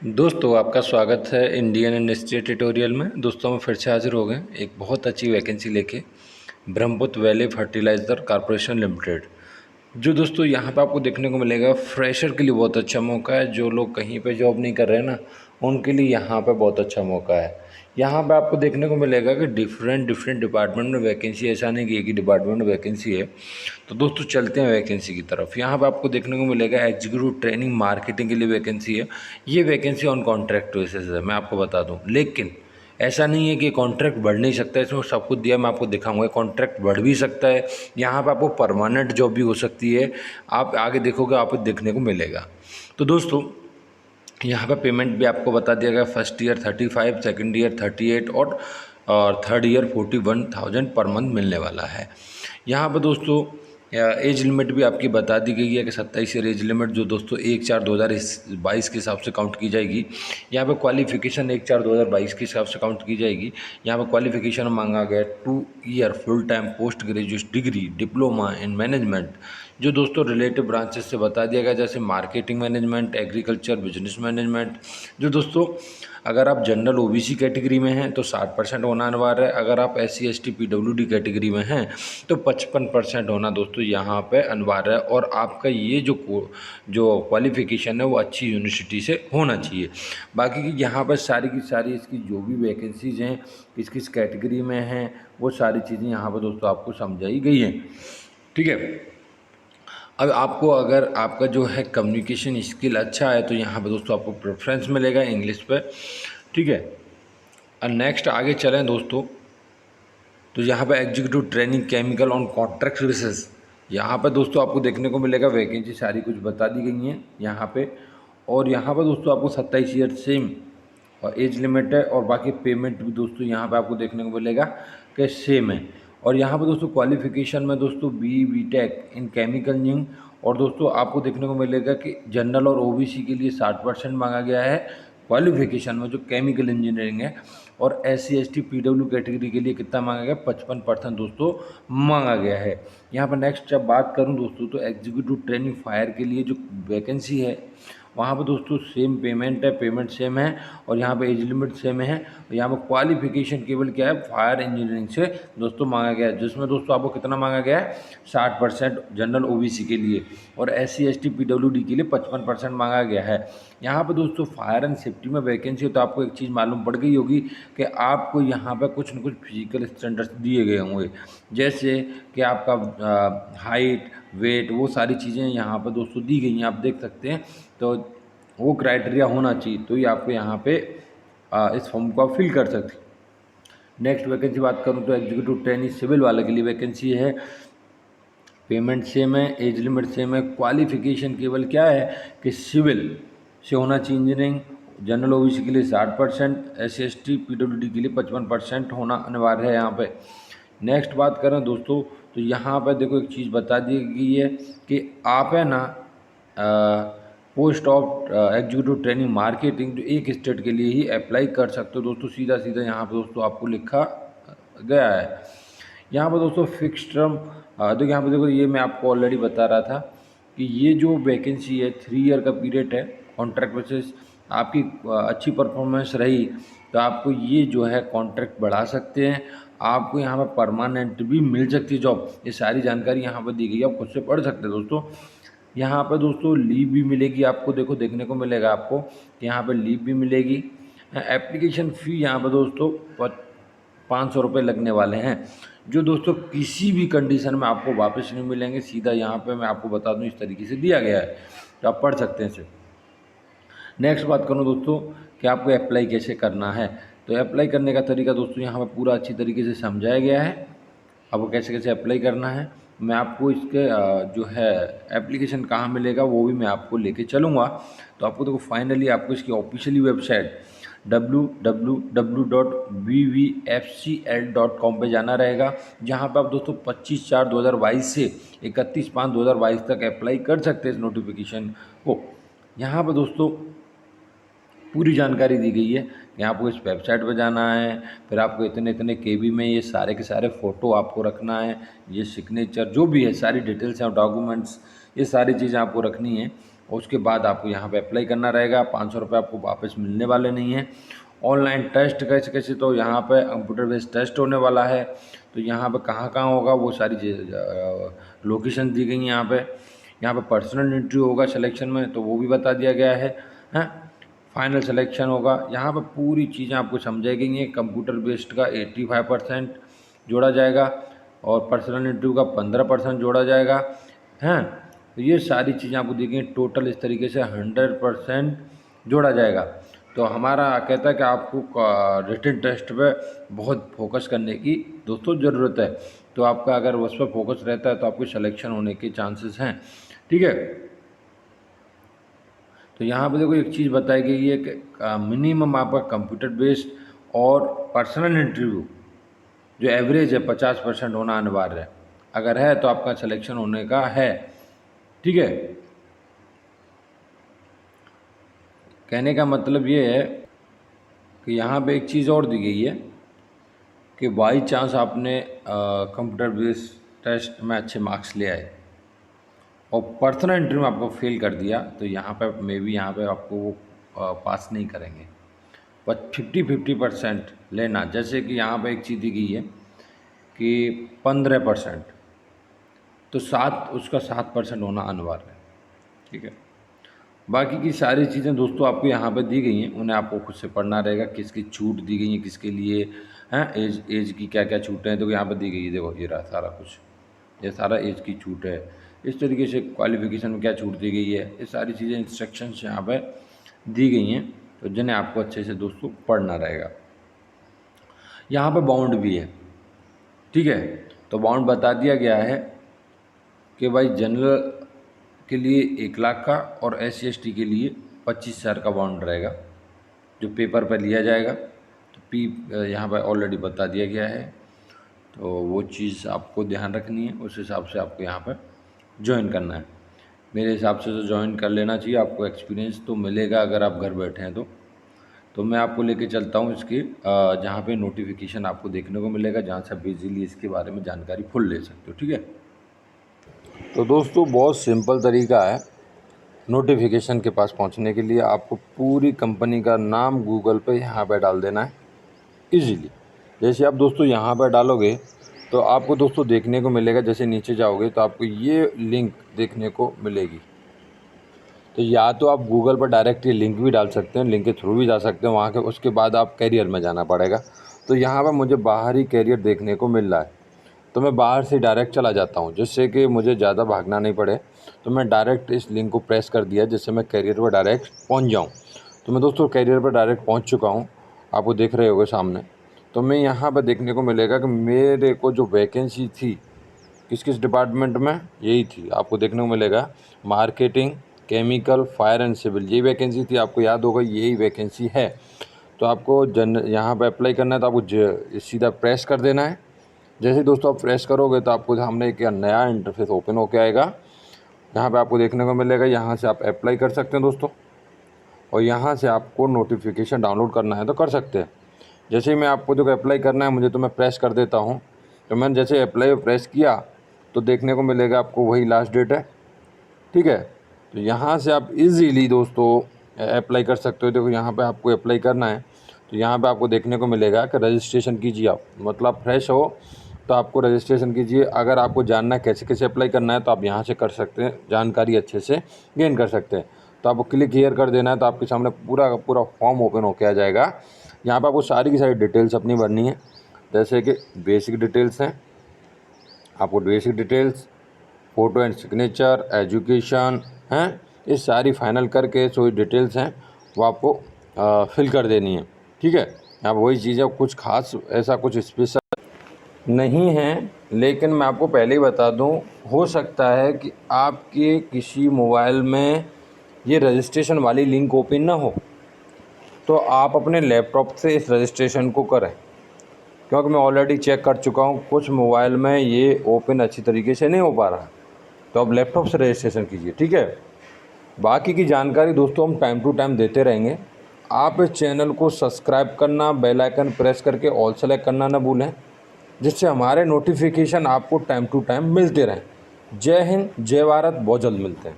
दोस्तों आपका स्वागत है इंडियन इंडस्ट्री ट्यूटोरियल में। दोस्तों हम फिर से हाजिर हो गए एक बहुत अच्छी वैकेंसी लेके Brahmaputra valley fertiliser corporation limited. जो दोस्तों यहाँ पे आपको देखने को मिलेगा फ्रेशर के लिए बहुत अच्छा मौका है। जो लोग कहीं पे जॉब नहीं कर रहे हैं ना, उनके लिए यहाँ पे बहुत अच्छा मौका है। यहाँ पे आपको देखने को मिलेगा कि डिफरेंट डिफरेंट डिपार्टमेंट में वैकेंसी, ऐसा नहीं कि एक ही डिपार्टमेंट में वैकेंसी है। तो दोस्तों चलते हैं वैकेंसी की तरफ। यहाँ पे आपको देखने को मिलेगा एग्जीक्यूटिव ट्रेनिंग मार्केटिंग के लिए वैकेंसी है। ये वैकेंसी ऑन कॉन्ट्रैक्ट बेसिस है, मैं आपको बता दूँ। लेकिन ऐसा नहीं है कि कॉन्ट्रैक्ट बढ़ नहीं सकता है, इसमें सब कुछ दिया मैं आपको दिखाऊंगा। कॉन्ट्रैक्ट बढ़ भी सकता है, यहाँ पे आपको परमानेंट जॉब भी हो सकती है। आप आगे देखोगे आपको देखने को मिलेगा। तो दोस्तों यहाँ पे पेमेंट भी आपको बता दिया गया। फर्स्ट ईयर 35, सेकंड ईयर 38 और थर्ड ईयर 41,000 पर मंथ मिलने वाला है। यहाँ पे दोस्तों एज लिमिट भी आपकी बता दी गई है कि 27 ईयर एज लिमिट, जो दोस्तों 1/4/2022 के हिसाब से काउंट की जाएगी। यहाँ पे क्वालिफिकेशन 1/4/2022 के हिसाब से काउंट की जाएगी। यहाँ पे क्वालिफिकेशन मांगा गया 2 year full time post graduate degree diploma in management, जो दोस्तों रिलेटिव ब्रांचेस से बता दिया गया, जैसे marketing management, agriculture, business management. जो दोस्तों अगर आप जनरल ओबीसी कैटेगरी में हैं तो 60% होना अनिवार्य है। अगर आप SC ST PWD कैटेगरी में हैं तो 55% होना दोस्तों यहाँ पे अनिवार्य है। और आपका ये जो क्वालिफिकेशन है वो अच्छी यूनिवर्सिटी से होना चाहिए। बाकी की यहाँ पर सारी की सारी इसकी जो भी वैकेंसीज़ हैं, किस किस कैटेगरी में हैं, वो सारी चीज़ें यहाँ पर दोस्तों आपको समझाई गई हैं। ठीक है। अब आपको अगर आपका जो है कम्युनिकेशन स्किल अच्छा है तो यहाँ पे दोस्तों आपको प्रेफरेंस मिलेगा इंग्लिश पे। ठीक है। और नेक्स्ट आगे चलें दोस्तों, तो यहाँ पे executive training chemical on contract basis, यहाँ पे दोस्तों आपको देखने को मिलेगा वैकेंसी सारी कुछ बता दी गई हैं यहाँ पे। और यहाँ पर दोस्तों आपको 27 ईयर सेम और एज लिमिट है। और बाकी पेमेंट भी दोस्तों यहाँ पे आपको देखने को मिलेगा कि सेम है। और यहाँ पर दोस्तों क्वालिफिकेशन में दोस्तों BTech इन केमिकल इंजीनियरिंग। और दोस्तों आपको देखने को मिलेगा कि जनरल और OBC के लिए 60% मांगा गया है क्वालिफिकेशन में, जो केमिकल इंजीनियरिंग है। और SC ST PW कैटेगरी के लिए कितना मांगा गया, 55% दोस्तों मांगा गया है। यहाँ पर नेक्स्ट जब बात करूँ दोस्तों, तो एग्जीक्यूटिव ट्रेनिंग फायर के लिए जो वैकेंसी है वहाँ पर दोस्तों सेम पेमेंट है, पेमेंट सेम है। और यहाँ पे एज लिमिट सेम है। और यहाँ पर क्वालिफिकेशन केवल क्या है, फायर इंजीनियरिंग से दोस्तों मांगा गया है, जिसमें दोस्तों आपको कितना मांगा गया है, 60% जनरल OBC के लिए। और SC ST PWD के लिए 55% मांगा गया है। यहाँ पर दोस्तों फायर एंड सेफ्टी में वैकेंसी है, तो आपको एक चीज़ मालूम पड़ गई होगी कि आपको यहाँ पर कुछ न कुछ फिजिकल स्टैंडर्ड्स दिए गए होंगे, जैसे कि आपका हाइट, वेट, वो सारी चीज़ें यहाँ पर दोस्तों दी गई हैं, आप देख सकते हैं। तो वो क्राइटेरिया होना चाहिए, तो ये आपको यहाँ पे इस फॉर्म को आप फिल कर सकते हैं। नेक्स्ट वैकेंसी बात करूँ तो एग्जीक्यूटिव ट्रेनिंग सिविल वाले के लिए वैकेंसी है। पेमेंट सेम है, एज लिमिट सेम है, क्वालिफिकेशन केवल क्या है कि सिविल से होना चाहिए इंजीनियरिंग। जनरल OBC के लिए 60%, SC ST PWD के लिए 55% होना अनिवार्य है यहाँ पे। नेक्स्ट बात करें दोस्तों, तो यहाँ पर देखो एक चीज़ बता दी गई है कि आप है ना post of executive training marketing जो एक स्टेट के लिए ही अप्लाई कर सकते हो दोस्तों। सीधा सीधा यहाँ पर दोस्तों आपको लिखा गया है। यहाँ पर दोस्तों फिक्स टर्म, तो यहाँ पर देखो ये मैं आपको ऑलरेडी बता रहा था कि ये जो वैकेंसी है 3 ईयर का पीरियड है कॉन्ट्रैक्ट बेसिस। आपकी अच्छी परफॉर्मेंस रही तो आपको ये जो है कॉन्ट्रैक्ट बढ़ा सकते हैं, आपको यहाँ पर परमानेंट भी मिल सकती है जॉब। ये सारी जानकारी यहाँ पर दी गई है, आप खुद से पढ़ सकते हैं दोस्तों। यहाँ पर दोस्तों लीव भी मिलेगी आपको, देखो देखने को मिलेगा आपको कि यहाँ पर लीव भी मिलेगी। एप्लीकेशन फ़ी यहाँ पर दोस्तों 500 रुपये लगने वाले हैं, जो दोस्तों किसी भी कंडीशन में आपको वापस नहीं मिलेंगे। सीधा यहाँ पे मैं आपको बता दूँ इस तरीके से दिया गया है, तो आप पढ़ सकते हैं इसे। नेक्स्ट बात करूँ दोस्तों कि आपको अप्लाई कैसे करना है, तो अप्लाई करने का तरीका दोस्तों यहाँ पर पूरा अच्छी तरीके से समझाया गया है। आपको कैसे कैसे अप्लाई करना है, मैं आपको इसके जो है एप्लीकेशन कहाँ मिलेगा वो भी मैं आपको लेके चलूँगा। तो आपको देखो फाइनली आपको इसकी ऑफिशियली वेबसाइट www.vvfcl.com पे जाना रहेगा, जहाँ पर आप दोस्तों 25/4/2022 से 31/5/2022 तक अप्लाई कर सकते हैं इस नोटिफिकेशन को। यहाँ पर दोस्तों पूरी जानकारी दी गई है कि आपको इस वेबसाइट पर जाना है, फिर आपको इतने इतने KB में ये सारे के सारे फ़ोटो आपको रखना है, ये सिग्नेचर जो भी है सारी डिटेल्स हैं, डॉक्यूमेंट्स, ये सारी चीज़ें आपको रखनी है। उसके बाद आपको यहाँ पे अप्लाई करना रहेगा। 500 रुपये आपको वापस मिलने वाले नहीं हैं। ऑनलाइन टेस्ट कैसे कैसे, तो यहाँ पे कंप्यूटर बेस्ड टेस्ट होने वाला है। तो यहाँ पे कहाँ कहाँ होगा वो सारी लोकेशन दी गई हैं यहाँ पे पर्सनल इंटरव्यू होगा सिलेक्शन में, तो वो भी बता दिया गया है। फाइनल सिलेक्शन होगा, यहाँ पे पूरी चीज़ें आपको समझाई गई हैं। कंप्यूटर बेस्ड का 85% जोड़ा जाएगा और पर्सनल इंटरव्यू का 15% जोड़ा जाएगा। तो ये सारी चीज़ें आपको दी गई, टोटल इस तरीके से 100% जोड़ा जाएगा। तो हमारा कहता है कि आपको रिटन टेस्ट पे बहुत फोकस करने की दोस्तों ज़रूरत है। तो आपका अगर उस पर फोकस रहता है तो आपको सिलेक्शन होने के चांसेस हैं, ठीक है। तो यहाँ पे देखो एक चीज़ बताई गई है कि मिनिमम आपका कंप्यूटर बेस्ड और पर्सनल इंटरव्यू जो एवरेज है 50% होना अनिवार्य है। अगर है तो आपका सिलेक्शन होने का है, ठीक है। कहने का मतलब ये है कि यहाँ पे एक चीज़ और दी गई है कि बाई चांस आपने कंप्यूटर बेस्ड टेस्ट में अच्छे मार्क्स ले आए और पर्सनल इंटरव्यू में आपको फेल कर दिया, तो यहाँ पे मे बी यहाँ पे आपको वो पास नहीं करेंगे। बस 50-50% लेना। जैसे कि यहाँ पे एक चीज़ दी गई है कि 15%, तो उसका 7% होना अनिवार्य है, ठीक है। बाकी की सारी चीज़ें दोस्तों आपको यहाँ पे दी गई हैं, उन्हें आपको खुद से पढ़ना रहेगा। किसकी छूट दी गई है, किसके लिए हैं, एज की क्या क्या छूटें हैं, तो यहाँ पे दी गई है। देखो ये रहा सारा कुछ, ये सारा एज की छूट है। इस तरीके से क्वालिफिकेशन में क्या छूट दी गई है, ये सारी चीज़ें इंस्ट्रक्शंस यहाँ पे दी गई हैं, तो जिन्हें आपको अच्छे से दोस्तों पढ़ना रहेगा। यहाँ पे बाउंड भी है, ठीक है। तो बाउंड बता दिया गया है कि भाई जनरल के लिए 1 लाख का और SC/ST के लिए 25,000 का बाउंड रहेगा जो पेपर पर लिया जाएगा। तो यहाँ पर ऑलरेडी बता दिया गया है, तो वो चीज़ आपको ध्यान रखनी है। उस हिसाब से आपको यहाँ पर ज्वाइन करना है। मेरे हिसाब से तो ज्वाइन कर लेना चाहिए, आपको एक्सपीरियंस तो मिलेगा अगर आप घर बैठे हैं तो मैं आपको लेके चलता हूँ इसके जहाँ पे नोटिफिकेशन आपको देखने को मिलेगा, जहाँ से आप इजीली इसके बारे में जानकारी फुल ले सकते हो, ठीक है। तो दोस्तों बहुत सिंपल तरीका है नोटिफिकेशन के पास पहुँचने के लिए। आपको पूरी कंपनी का नाम गूगल पे यहाँ पर डाल देना है ईजीली। जैसे आप दोस्तों यहाँ पर डालोगे तो आपको दोस्तों देखने को मिलेगा, जैसे नीचे जाओगे तो आपको ये लिंक देखने को मिलेगी। तो या तो आप गूगल पर डायरेक्ट ये लिंक भी डाल सकते हैं, लिंक के थ्रू भी जा सकते हैं वहाँ के। उसके बाद आप कैरियर में जाना पड़ेगा। तो यहाँ पर मुझे बाहर ही कैरियर देखने को मिल रहा है, तो मैं बाहर से डायरेक्ट चला जाता हूँ, जिससे कि मुझे ज़्यादा भागना नहीं पड़े। तो मैं डायरेक्ट इस लिंक को प्रेस कर दिया, जिससे मैं कैरियर पर डायरेक्ट पहुँच जाऊँ। तो मैं दोस्तों कैरियर पर डायरेक्ट पहुँच चुका हूँ, आपको देख रहे होगे सामने। तो मैं यहाँ पर देखने को मिलेगा कि मेरे को जो वैकेंसी थी किस किस डिपार्टमेंट में, यही थी। आपको देखने को मिलेगा marketing, chemical, fire and civil, यही वैकेंसी थी। आपको याद होगा यही वैकेंसी है। तो आपको यहाँ पर अप्लाई करना है, तो आपको सीधा प्रेस कर देना है। जैसे ही दोस्तों आप प्रेस करोगे तो आपको सामने एक नया इंटरफेस ओपन होकर आएगा। यहाँ पे आपको देखने को मिलेगा, यहाँ से आप अप्लाई कर सकते हैं दोस्तों, और यहाँ से आपको नोटिफिकेशन डाउनलोड करना है तो कर सकते हैं। जैसे ही मैं आपको जो अप्लाई करना है मुझे, तो मैं प्रेस कर देता हूँ। तो मैंने जैसे अप्लाई प्रेस किया तो देखने को मिलेगा आपको वही लास्ट डेट है, ठीक है। तो यहाँ से आप इजीली दोस्तों अप्लाई कर सकते हो। देखो यहाँ पे आपको अप्लाई करना है, तो यहाँ पे आपको देखने को मिलेगा कि रजिस्ट्रेशन कीजिए आप, मतलब फ्रेश हो तो आपको रजिस्ट्रेशन कीजिए। अगर आपको जानना है कैसे कैसे अप्लाई करना है तो आप यहाँ से कर सकते हैं, जानकारी अच्छे से गेन कर सकते हैं। तो आपको क्लिक हियर कर देना है, तो आपके सामने पूरा का पूरा फॉर्म ओपन होकर आ जाएगा। यहाँ पर आपको सारी की सारी डिटेल्स अपनी भरनी है, जैसे कि बेसिक डिटेल्स हैं, आपको basic details, photo and signature, education हैं, ये सारी फाइनल करके जो डिटेल्स हैं वो आपको फिल कर देनी है, ठीक है। अब वही चीज़ें, कुछ खास ऐसा कुछ स्पेशल नहीं है, लेकिन मैं आपको पहले ही बता दूं, हो सकता है कि आपके किसी मोबाइल में ये रजिस्ट्रेशन वाली लिंक ओपन ना हो, तो आप अपने लैपटॉप से इस रजिस्ट्रेशन को करें, क्योंकि मैं ऑलरेडी चेक कर चुका हूँ कुछ मोबाइल में ये ओपन अच्छी तरीके से नहीं हो पा रहा। तो आप लैपटॉप से रजिस्ट्रेशन कीजिए, ठीक है। बाकी की जानकारी दोस्तों हम टाइम टू टाइम देते रहेंगे। आप इस चैनल को सब्सक्राइब करना, बेल आइकन प्रेस करके ऑल सेलेक्ट करना ना भूलें, जिससे हमारे नोटिफिकेशन आपको टाइम टू टाइम मिलते रहें। जय हिंद, जय भारत, बहुत जल्द मिलते हैं।